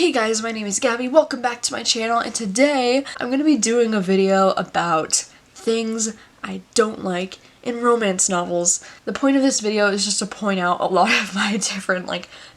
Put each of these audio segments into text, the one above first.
Hey guys, my name is Gabby, welcome back to my channel, and today I'm going to be doing a video about things I don't like in romance novels. The point of this video is just to point out a lot of my different,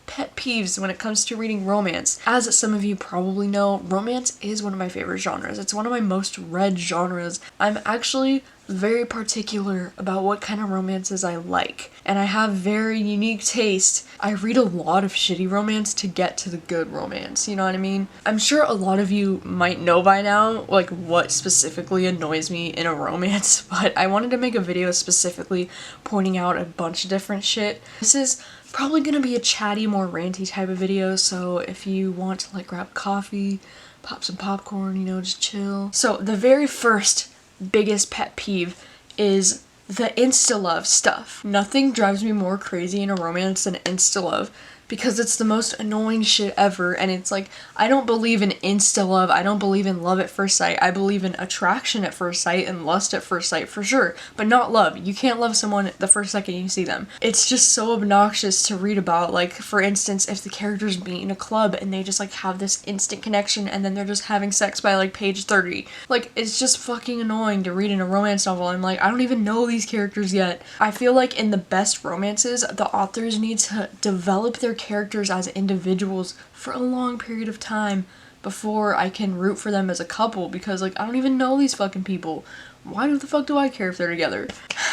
pet peeves when it comes to reading romance. As some of you probably know, romance is one of my favorite genres. It's one of my most read genres. I'm actually very particular about what kind of romances I like, and I have very unique taste. I read a lot of shitty romance to get to the good romance, you know what I mean? I'm sure a lot of you might know by now, what specifically annoys me in a romance, but I wanted to make a video specifically pointing out a bunch of different shit. This is probably gonna be a chatty, more ranty type of video, so if you want to grab coffee, pop some popcorn, just chill. So the very first biggest pet peeve is the insta-love stuff. Nothing drives me more crazy in a romance than insta-love, because it's the most annoying shit ever, and it's I don't believe in insta-love, I don't believe in love at first sight. I believe in attraction at first sight and lust at first sight for sure, but not love. You can't love someone the first second you see them. It's just so obnoxious to read about, for instance, if the characters meet in a club and they just have this instant connection and then they're just having sex by page 30. It's just fucking annoying to read in a romance novel. I'm I don't even know these characters yet. I feel in the best romances, the authors need to develop their characters as individuals for a long period of time before I can root for them as a couple, because I don't even know these fucking people. Why the fuck do I care if they're together?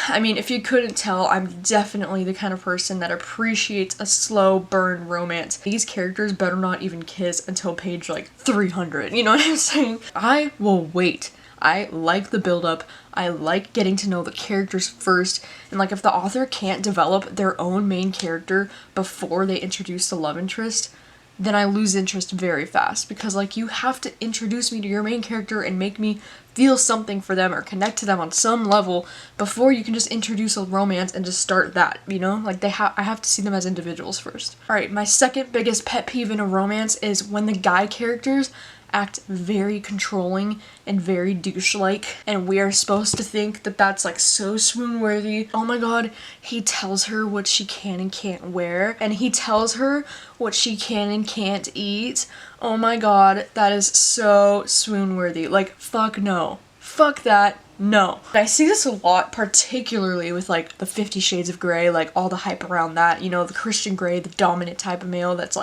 I mean, if you couldn't tell, I'm definitely the kind of person that appreciates a slow burn romance. These characters better not even kiss until page 300, you know what I'm saying? I will wait. I like the build-up. I like getting to know the characters first, and if the author can't develop their own main character before they introduce the love interest, then I lose interest very fast, because you have to introduce me to your main character and make me feel something for them or connect to them on some level before you can just introduce a romance and just start that, you know? I have to see them as individuals first. Alright, my second biggest pet peeve in a romance is when the guy characters act very controlling and very douche-like, and we are supposed to think that that's so swoon-worthy. Oh my god, he tells her what she can and can't wear, and he tells her what she can and can't eat. Oh my god, that is so swoon-worthy. Fuck no. Fuck that. No. I see this a lot, particularly with the 50 Shades of Grey, all the hype around that, the Christian Grey, the dominant type of male that's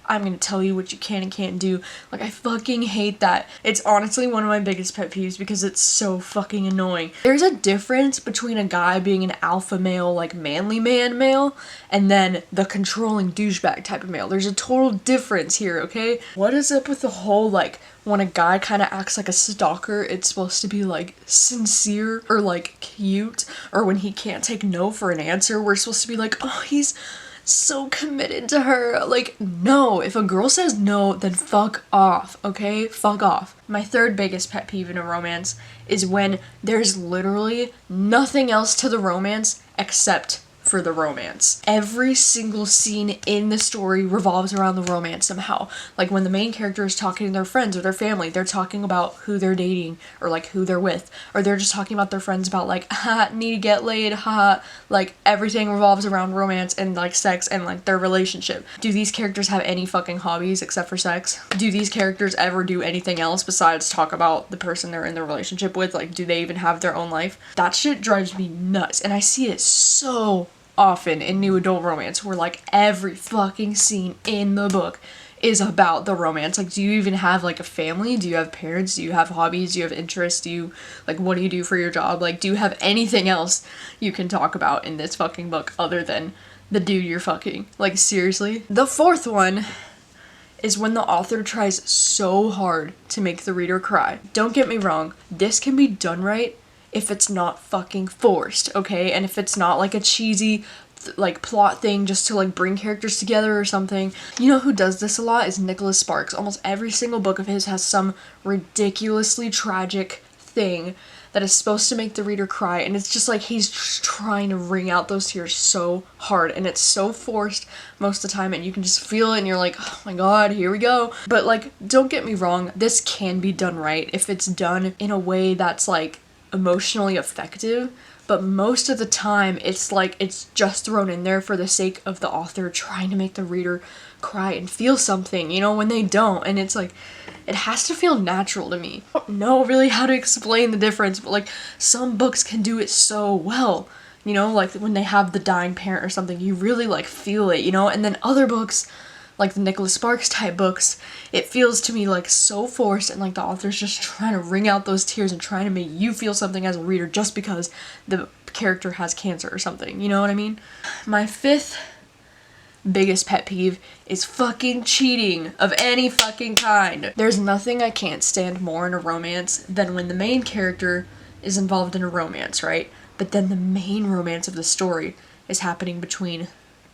I'm gonna tell you what you can and can't do. I fucking hate that. It's honestly one of my biggest pet peeves because it's so fucking annoying. There's a difference between a guy being an alpha male, manly man male, and then the controlling douchebag type of male. There's a total difference here, okay? What is up with the whole, when a guy kind of acts like a stalker, it's supposed to be, sincere or, cute, or when he can't take no for an answer, we're supposed to be oh, he's so committed to her. No, if a girl says no, then fuck off, okay? Fuck off. My third biggest pet peeve in a romance is when there's literally nothing else to the romance except for the romance. Every single scene in the story revolves around the romance somehow. When the main character is talking to their friends or their family, they're talking about who they're dating or who they're with, or they're just talking about their friends about ha, need to get laid, ha. Everything revolves around romance and sex and their relationship. Do these characters have any fucking hobbies except for sex? Do these characters ever do anything else besides talk about the person they're in the relationship with? Do they even have their own life? That shit drives me nuts, and I see it so often in new adult romance where every fucking scene in the book is about the romance. Do you even have a family? Do you have parents? Do you have hobbies? Do you have interests? Do you what do you do for your job? Do you have anything else you can talk about in this fucking book other than the dude you're fucking? Seriously? The fourth one is when the author tries so hard to make the reader cry. Don't get me wrong, this can be done right if it's not fucking forced, okay? And if it's not a cheesy plot thing just to bring characters together or something. You know who does this a lot is Nicholas Sparks. Almost every single book of his has some ridiculously tragic thing that is supposed to make the reader cry, and it's just he's just trying to wring out those tears so hard, and it's so forced most of the time, and you can just feel it, and you're oh my god, here we go. But don't get me wrong, this can be done right if it's done in a way that's emotionally effective, but most of the time it's like it's just thrown in there for the sake of the author trying to make the reader cry and feel something, you know, when they don't. And it's like, it has to feel natural to me. I don't know really how to explain the difference, but like some books can do it so well, you know, like when they have the dying parent or something, you really like feel it, you know. And then other books, like the Nicholas Sparks type books, it feels to me like so forced, and like the author's just trying to wring out those tears and trying to make you feel something as a reader just because the character has cancer or something, you know what I mean? My 5th biggest pet peeve is fucking cheating of any fucking kind. There's nothing I can't stand more in a romance than when the main character is involved in a romance, right? But then the main romance of the story is happening between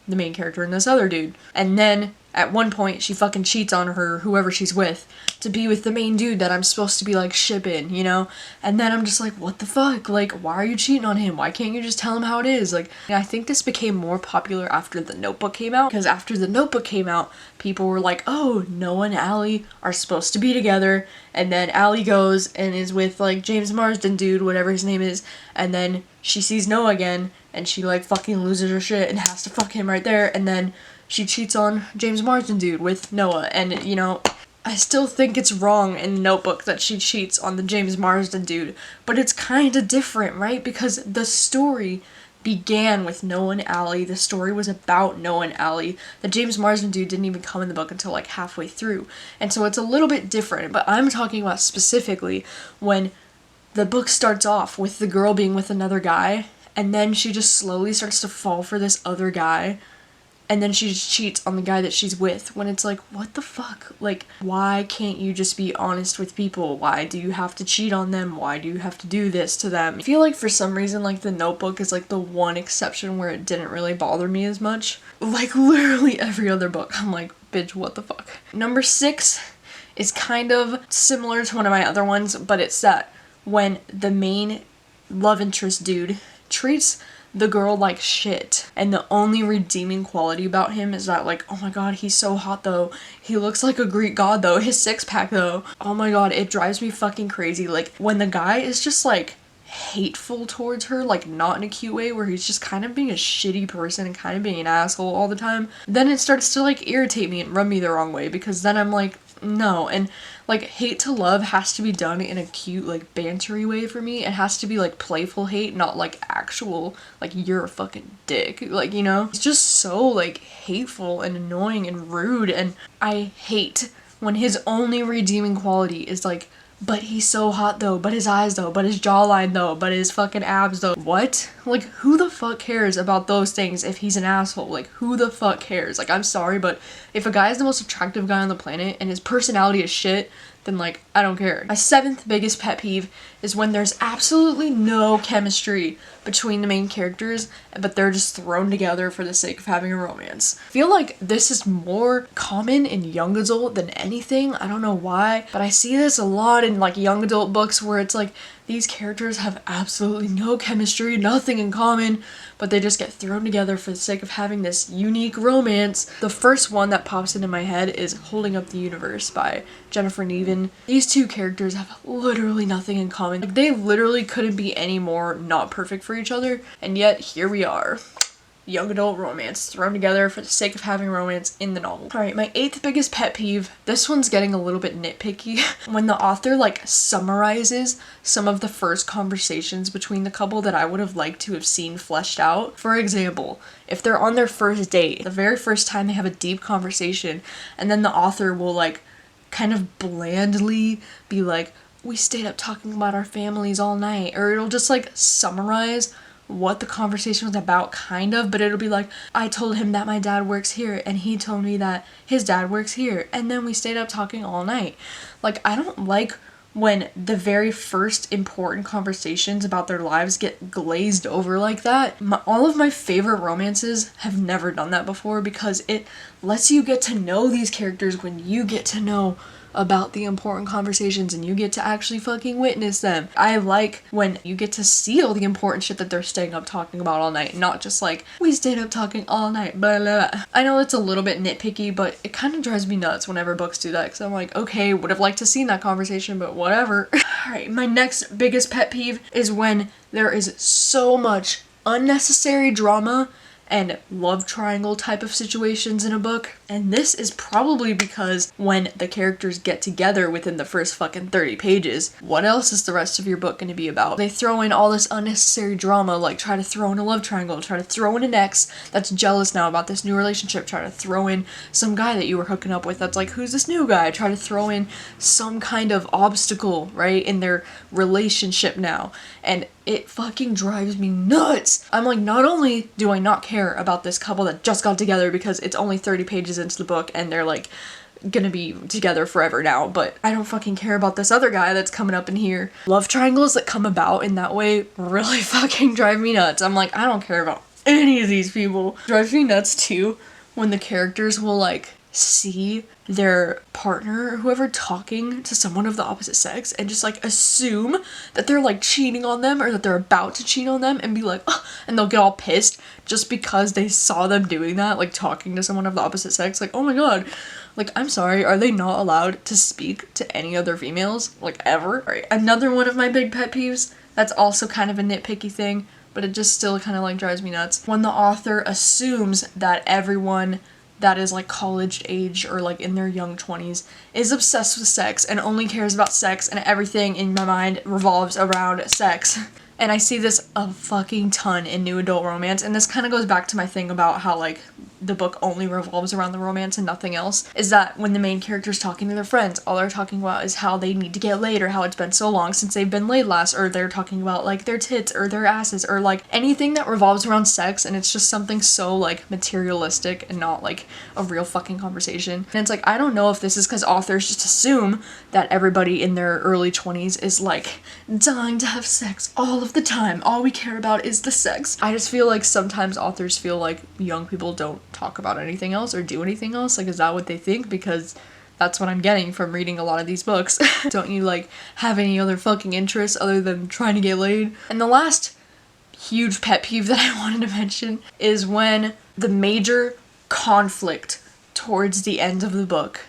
the main character and this other dude. And then at one point she fucking cheats on her, whoever she's with, to be with the main dude that I'm supposed to be like shipping, you know? And then I'm just like, what the fuck? Like, why are you cheating on him? Why can't you just tell him how it is? Like, I think this became more popular after The Notebook came out, because after The Notebook came out, people were like, oh, Noah and Allie are supposed to be together, and then Allie goes and is with like James Marsden dude, whatever his name is, and then she sees Noah again, and she like fucking loses her shit and has to fuck him right there, and then she cheats on James Marsden dude with Noah. And you know, I still think it's wrong in The Notebook that she cheats on the James Marsden dude, but it's kind of different, right? Because the story began with Noah and Allie. The story was about Noah and Allie. The James Marsden dude didn't even come in the book until like halfway through, and so it's a little bit different. But I'm talking about specifically when the book starts off with the girl being with another guy, and then she just slowly starts to fall for this other guy, and then she just cheats on the guy that she's with, when it's like, what the fuck? Like, why can't you just be honest with people? Why do you have to cheat on them? Why do you have to do this to them? I feel like for some reason, like, The Notebook is like the one exception where it didn't really bother me as much. Like, literally every other book, I'm like, bitch, what the fuck? Number 6 is kind of similar to one of my other ones, but it's that when the main love interest dude treats the girl like shit, and the only redeeming quality about him is that, like, oh my god, he's so hot though, he looks like a Greek god though, his six-pack though, oh my god, it drives me fucking crazy. Like, when the guy is just like hateful towards her, like not in a cute way, where he's just kind of being a shitty person and kind of being an asshole all the time, then it starts to like irritate me and rub me the wrong way, because then I'm like, no. And like, hate to love has to be done in a cute, like, bantery way for me. It has to be like playful hate, not like actual, like, you're a fucking dick, like, you know? It's just so like hateful and annoying and rude, and I hate when his only redeeming quality is like, but he's so hot though, but his eyes though, but his jawline though, but his fucking abs though. What? Like, who the fuck cares about those things if he's an asshole? Like, who the fuck cares? Like, I'm sorry, but if a guy is the most attractive guy on the planet and his personality is shit, then like, I don't care. My 7th biggest pet peeve is when there's absolutely no chemistry between the main characters, but they're just thrown together for the sake of having a romance. I feel like this is more common in young adult than anything. I don't know why, but I see this a lot in like young adult books where it's like these characters have absolutely no chemistry, nothing in common, but they just get thrown together for the sake of having this unique romance. The first one that pops into my head is Holding Up the Universe by Jennifer Neven. These two characters have literally nothing in common. Like, they literally couldn't be any more not perfect for each other, and yet here we are. Young adult romance thrown together for the sake of having romance in the novel. Alright, my 8th biggest pet peeve, this one's getting a little bit nitpicky. When the author like summarizes some of the first conversations between the couple that I would have liked to have seen fleshed out. For example, if they're on their first date, the very first time they have a deep conversation, and then the author will like kind of blandly be like, we stayed up talking about our families all night, or it'll just like summarize what the conversation was about, kind of, but it'll be like, I told him that my dad works here, and he told me that his dad works here, and then we stayed up talking all night. Like, I don't like when the very first important conversations about their lives get glazed over like that. All of my favorite romances have never done that before, because it lets you get to know these characters when you get to know about the important conversations and you get to actually fucking witness them. I like when you get to see all the important shit that they're staying up talking about all night, not just like, we stayed up talking all night, blah, blah, blah. I know it's a little bit nitpicky, but it kind of drives me nuts whenever books do that, because I'm like, okay, would have liked to seen that conversation, but whatever. Alright, my next biggest pet peeve is when there is so much unnecessary drama and love triangle type of situations in a book. And this is probably because when the characters get together within the first fucking 30 pages, what else is the rest of your book going to be about? They throw in all this unnecessary drama, like try to throw in a love triangle, try to throw in an ex that's jealous now about this new relationship, try to throw in some guy that you were hooking up with that's like, who's this new guy? Try to throw in some kind of obstacle, right, in their relationship now. And it fucking drives me nuts. I'm like, not only do I not care about this couple that just got together because it's only 30 pages into the book and they're like gonna be together forever now, but I don't fucking care about this other guy that's coming up in here. Love triangles that come about in that way really fucking drive me nuts. I'm like, I don't care about any of these people. Drives me nuts too when the characters will like see their partner or whoever talking to someone of the opposite sex and just like assume that they're like cheating on them or that they're about to cheat on them and be like, oh, and they'll get all pissed just because they saw them doing that, like talking to someone of the opposite sex, like, oh my god, like, I'm sorry, are they not allowed to speak to any other females, like, ever? Right. Another one of my big pet peeves that's also kind of a nitpicky thing, but it just still kind of like drives me nuts, when the author assumes that everyone that is like college age or like in their young 20s is obsessed with sex and only cares about sex, and everything in my mind revolves around sex. And I see this a fucking ton in new adult romance, and this kind of goes back to my thing about how like the book only revolves around the romance and nothing else, is that when the main character's talking to their friends, all they're talking about is how they need to get laid or how it's been so long since they've been laid last, or they're talking about like their tits or their asses or like anything that revolves around sex, and it's just something so like materialistic and not like a real fucking conversation. And it's like, I don't know if this is because authors just assume that everybody in their early 20s is like dying to have sex all of the time. All we care about is the sex. I just feel like sometimes authors feel like young people don't talk about anything else or do anything else. Like, is that what they think? Because that's what I'm getting from reading a lot of these books. Don't you like have any other fucking interests other than trying to get laid? And the last huge pet peeve that I wanted to mention is when the major conflict towards the end of the book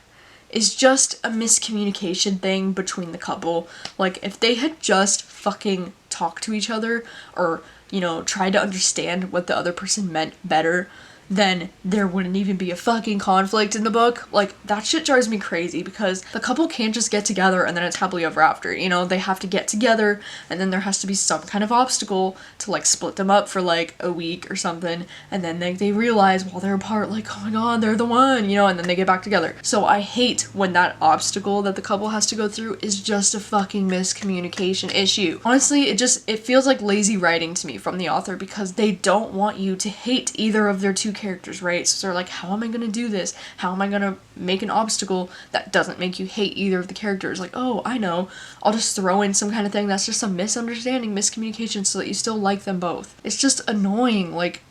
is just a miscommunication thing between the couple. Like, if they had just fucking talked to each other or, you know, tried to understand what the other person meant better, then there wouldn't even be a fucking conflict in the book. Like, that shit drives me crazy because the couple can't just get together and then it's happily ever after, you know? They have to get together and then there has to be some kind of obstacle to like split them up for like a week or something, and then they realize while they're apart, like, oh my god, they're the one, you know, and then they get back together. So I hate when that obstacle that the couple has to go through is just a fucking miscommunication issue. Honestly, it feels like lazy writing to me from the author because they don't want you to hate either of their two characters, right? So they're like, how am I gonna do this? How am I gonna make an obstacle that doesn't make you hate either of the characters? Like, oh, I know, I'll just throw in some kind of thing that's just a misunderstanding, miscommunication, so that you still like them both. It's just annoying, like,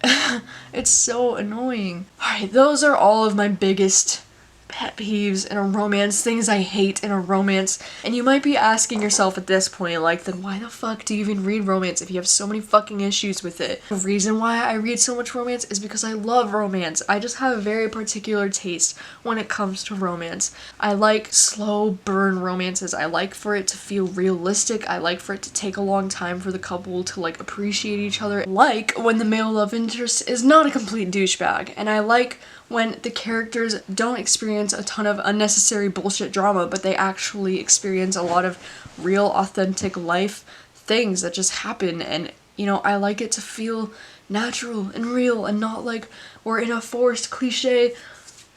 it's so annoying. Alright, those are all of my biggest pet peeves in a romance, things I hate in a romance. And you might be asking yourself at this point, like, then why the fuck do you even read romance if you have so many fucking issues with it? The reason why I read so much romance is because I love romance. I just have a very particular taste when it comes to romance. I like slow burn romances. I like for it to feel realistic. I like for it to take a long time for the couple to like appreciate each other. Like when the male love interest is not a complete douchebag. And I like when the characters don't experience a ton of unnecessary bullshit drama, but they actually experience a lot of real, authentic life things that just happen. And, you know, I like it to feel natural and real and not like we're in a forced cliche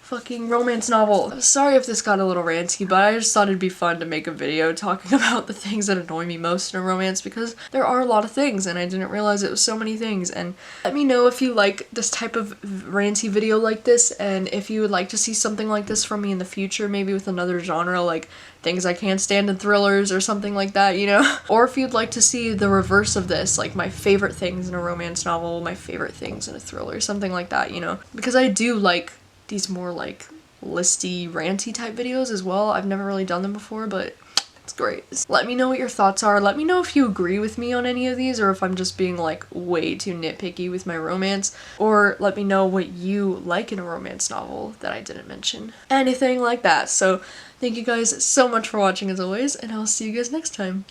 fucking romance novel. Sorry if this got a little ranty, but I just thought it'd be fun to make a video talking about the things that annoy me most in a romance, because there are a lot of things and I didn't realize it was so many things. And let me know if you like this type of ranty video like this, and if you would like to see something like this from me in the future, maybe with another genre like things I can't stand in thrillers or something like that, you know? Or if you'd like to see the reverse of this, like my favorite things in a romance novel, my favorite things in a thriller, something like that, you know? Because I do like these more like listy, ranty type videos as well. I've never really done them before, but it's great. Let me know what your thoughts are. Let me know if you agree with me on any of these or if I'm just being like way too nitpicky with my romance, or let me know what you like in a romance novel that I didn't mention. Anything like that. So thank you guys so much for watching as always, and I'll see you guys next time.